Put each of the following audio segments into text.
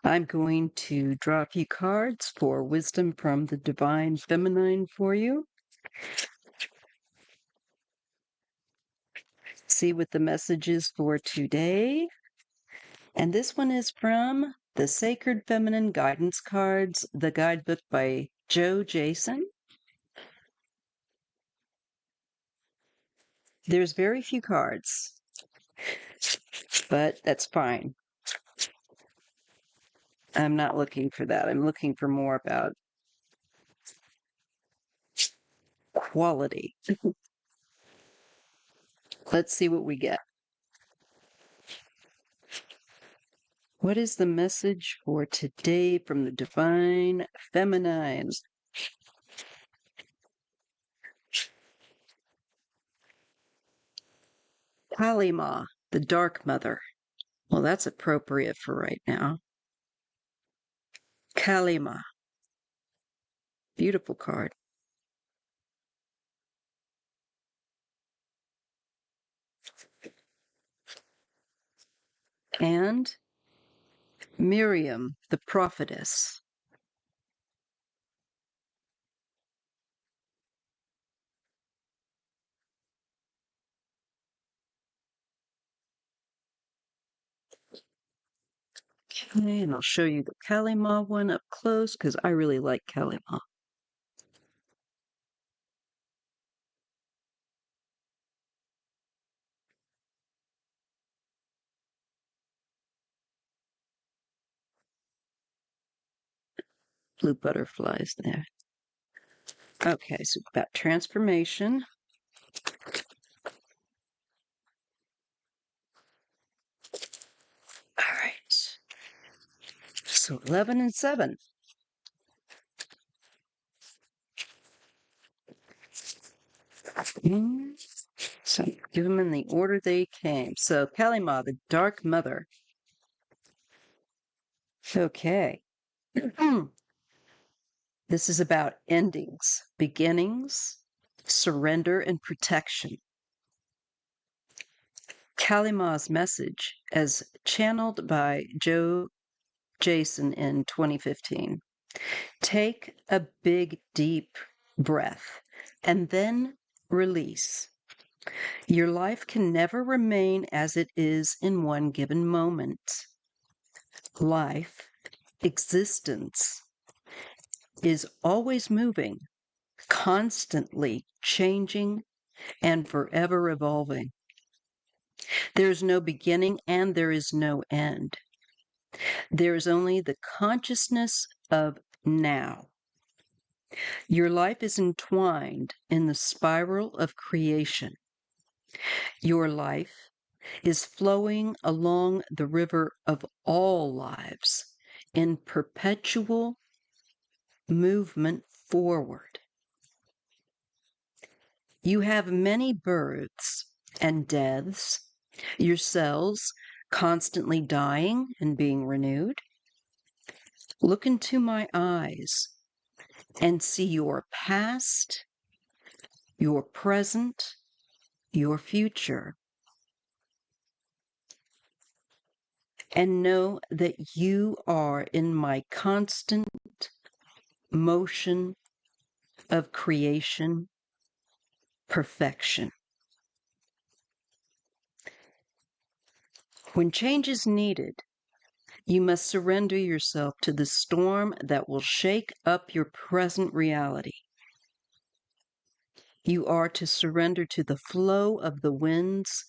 I'm going to draw a few cards for wisdom from the divine feminine for you. See what the message is for today. And this one is from the Sacred Feminine Guidance Cards, the guidebook by Joe Jason. There's very few cards, but that's fine. I'm not looking for that. I'm looking for more about quality. Let's see what we get. What is the message for today from the divine feminines? Kalima, the Dark Mother. Well, that's appropriate for right now. Kalima. Beautiful card. And Miriam, the Prophetess. Okay, and I'll show you the Kalima one up close because I really like Kalima. Blue butterflies there. Okay, so we've got transformation. All right. So 11 and 7. So give them in the order they came. So Kalima, the Dark Mother. Okay. This is about endings, beginnings, surrender, and protection. Kalima's message, as channeled by Joe Jason in 2015. Take a big, deep breath and then release. Your life can never remain as it is in one given moment. Life, existence, is always moving, constantly changing, and forever evolving. There is no beginning and there is no end. There is only the consciousness of now. Your life is entwined in the spiral of creation. Your life is flowing along the river of all lives in perpetual movement forward. You have many births and deaths, your cells constantly dying and being renewed. Look into my eyes and see your past, your present, your future. And know that you are in my constant motion of creation, perfection. When change is needed, you must surrender yourself to the storm that will shake up your present reality. You are to surrender to the flow of the winds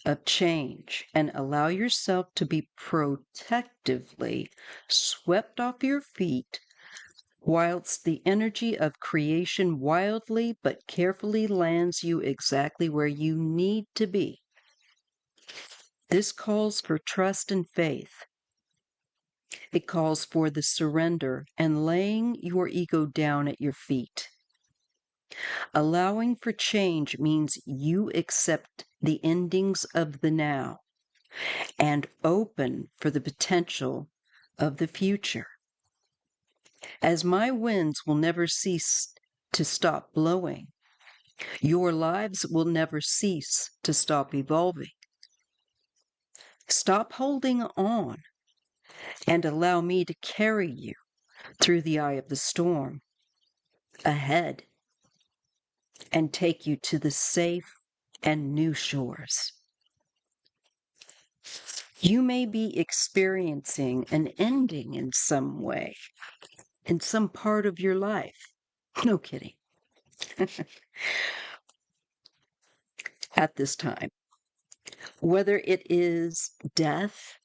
of change and allow yourself to be protectively swept off your feet whilst the energy of creation wildly but carefully lands you exactly where you need to be. This calls for trust and faith. It calls for the surrender and laying your ego down at your feet. Allowing for change means you accept the endings of the now and open for the potential of the future. As my winds will never cease to stop blowing, your lives will never cease to stop evolving. Stop holding on and allow me to carry you through the eye of the storm ahead and take you to the safe and new shores. You may be experiencing an ending in some way, in some part of your life. No kidding. At this time, whether it is death,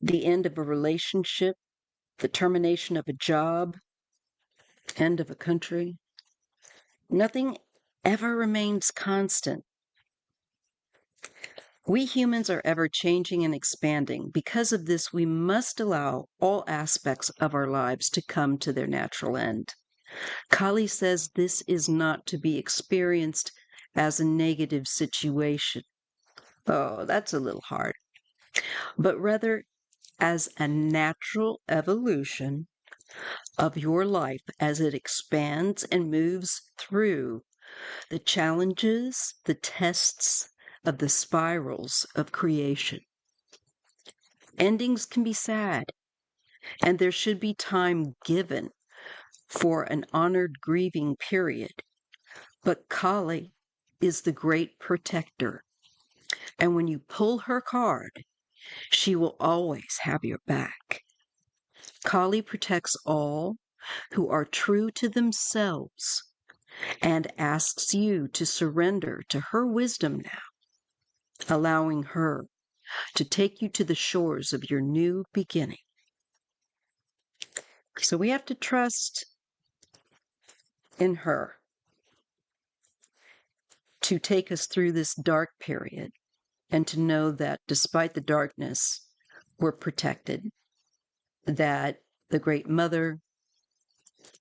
the end of a relationship, the termination of a job, end of a country, nothing ever remains constant. We humans are ever changing and expanding. Because of this, we must allow all aspects of our lives to come to their natural end. Kali says this is not to be experienced as a negative situation. Oh, that's a little hard. But rather as a natural evolution of your life as it expands and moves through the challenges, the tests of the spirals of creation. Endings can be sad, and there should be time given for an honored grieving period. But Kali is the great protector, and when you pull her card, she will always have your back. Kali protects all who are true to themselves and asks you to surrender to her wisdom now, allowing her to take you to the shores of your new beginning. So we have to trust in her to take us through this dark period and to know that despite the darkness, we're protected, that the Great Mother,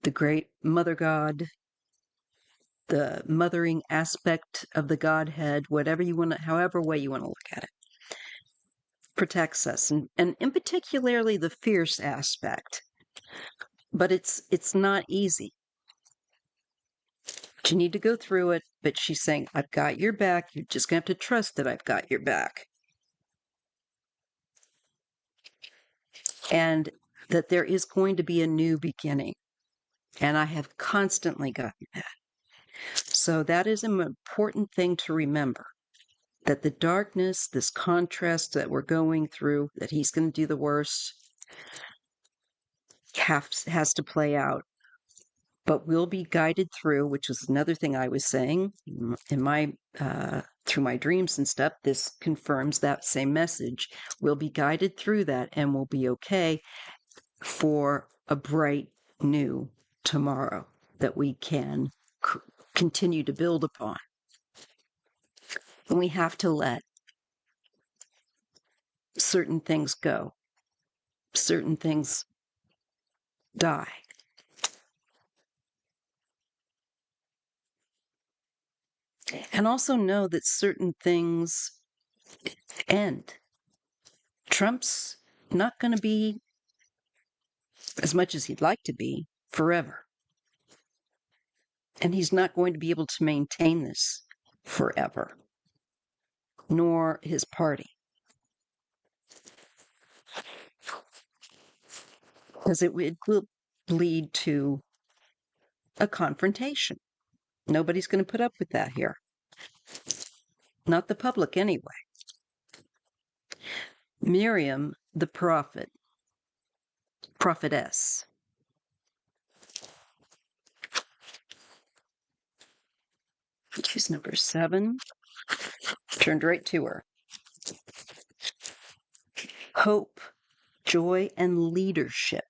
the Great Mother God, the mothering aspect of the Godhead, whatever you want to, however way you want to look at it, protects us, and in particularly the fierce aspect. But it's not easy. You need to go through it, but she's saying, I've got your back. You're just going to have to trust that I've got your back. And that there is going to be a new beginning. And I have constantly gotten that. So that is an important thing to remember, that the darkness, this contrast that we're going through, that he's going to do the worst, has to play out. But we'll be guided through, which was another thing I was saying in my through my dreams and stuff. This confirms that same message. We'll be guided through that, and we'll be okay for a bright new tomorrow that we can continue to build upon. And we have to let certain things go, certain things die. And also know that certain things end. Trump's not going to be, as much as he'd like to be, forever. And he's not going to be able to maintain this forever, nor his party. Because it will lead to a confrontation. Nobody's going to put up with that here. Not the public, anyway. Miriam, the prophetess. She's number 7. Turned right to her. Hope, joy, and leadership.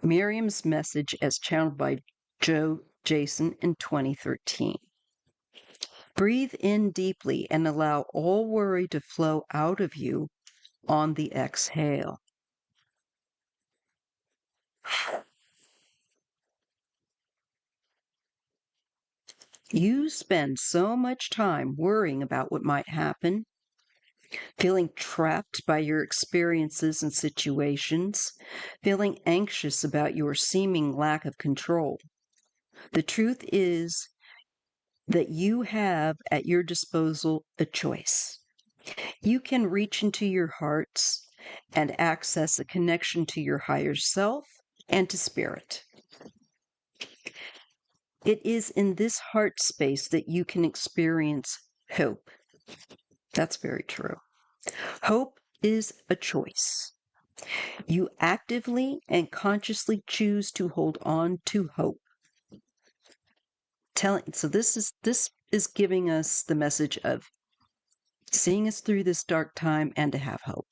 Miriam's message as channeled by Joe Jason in 2013. Breathe in deeply and allow all worry to flow out of you on the exhale. You spend so much time worrying about what might happen, feeling trapped by your experiences and situations, feeling anxious about your seeming lack of control. The truth is that you have at your disposal a choice. You can reach into your hearts and access a connection to your higher self and to spirit. It is in this heart space that you can experience hope. That's very true. Hope is a choice. You actively and consciously choose to hold on to hope. So this is giving us the message of seeing us through this dark time and to have hope.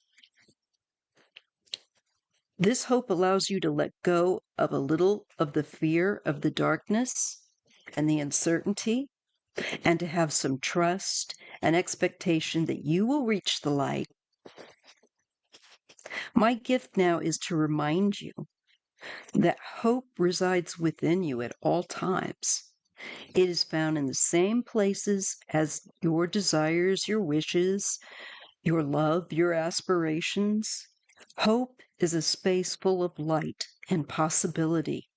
This hope allows you to let go of a little of the fear of the darkness and the uncertainty, and to have some trust and expectation that you will reach the light. My gift now is to remind you that hope resides within you at all times. It is found in the same places as your desires, your wishes, your love, your aspirations. Hope is a space full of light and possibility,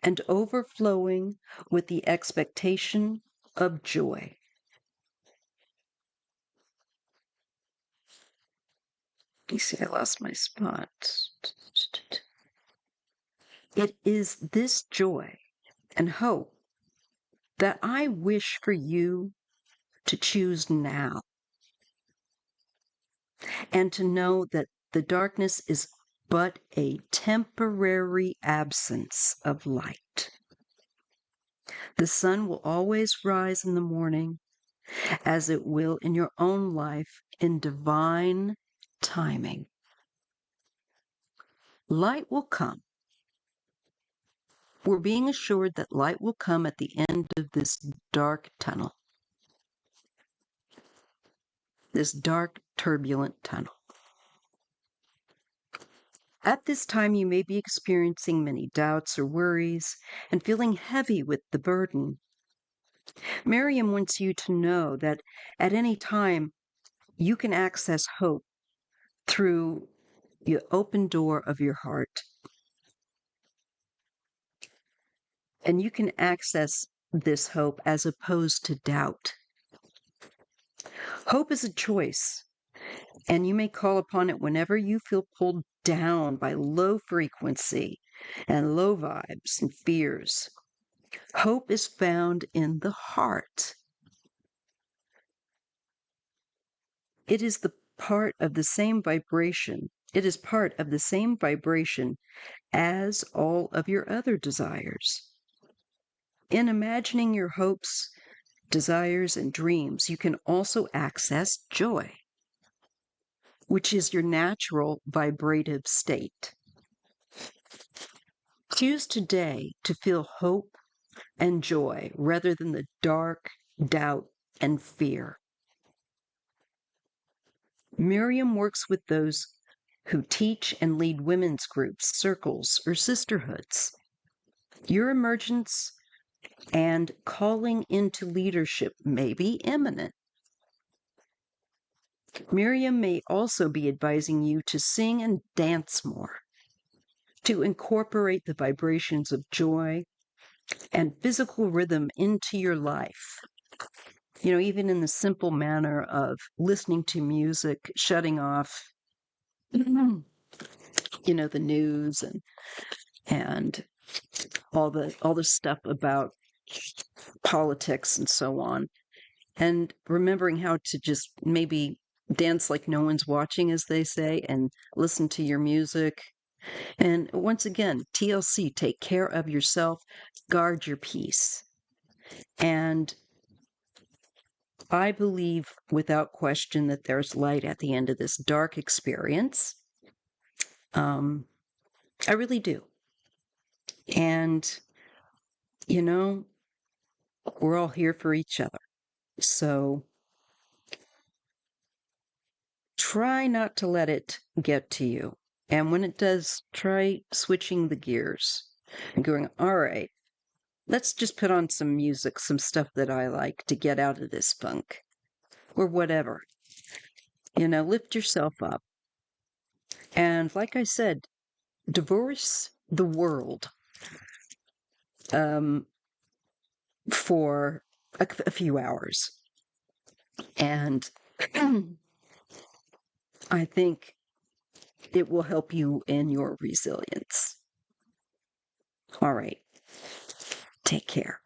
and overflowing with the expectation of joy. You see, I lost my spot. It is this joy and hope that I wish for you to choose now, and to know that the darkness is but a temporary absence of light. The sun will always rise in the morning, as it will in your own life in divine timing. Light will come. We're being assured that light will come at the end of this dark tunnel, this dark, turbulent tunnel. At this time, you may be experiencing many doubts or worries and feeling heavy with the burden. Miriam wants you to know that at any time, you can access hope through the open door of your heart. And you can access this hope as opposed to doubt. Hope is a choice, and you may call upon it whenever you feel pulled down by low frequency and low vibes and fears. Hope is found in the heart. It is the part of the same vibration. It is part of the same vibration as all of your other desires. In imagining your hopes, desires, and dreams, you can also access joy, which is your natural vibrative state. Choose today to feel hope and joy rather than the dark, doubt, and fear. Miriam works with those who teach and lead women's groups, circles, or sisterhoods. Your emergence and calling into leadership may be imminent. Miriam may also be advising you to sing and dance more, to incorporate the vibrations of joy and physical rhythm into your life. Even in the simple manner of listening to music, shutting off, the news and all the stuff about politics and so on, and remembering how to just maybe dance like no one's watching, as they say, and listen to your music. And once again, TLC, take care of yourself, guard your peace. And I believe without question that there's light at the end of this dark experience. I really do. And, we're all here for each other. So try not to let it get to you. And when it does, try switching the gears and going, all right, let's just put on some music, some stuff that I like to get out of this funk or whatever. Lift yourself up. And like I said, divorce the world for a few hours. And I think it will help you in your resilience. All right. Take care.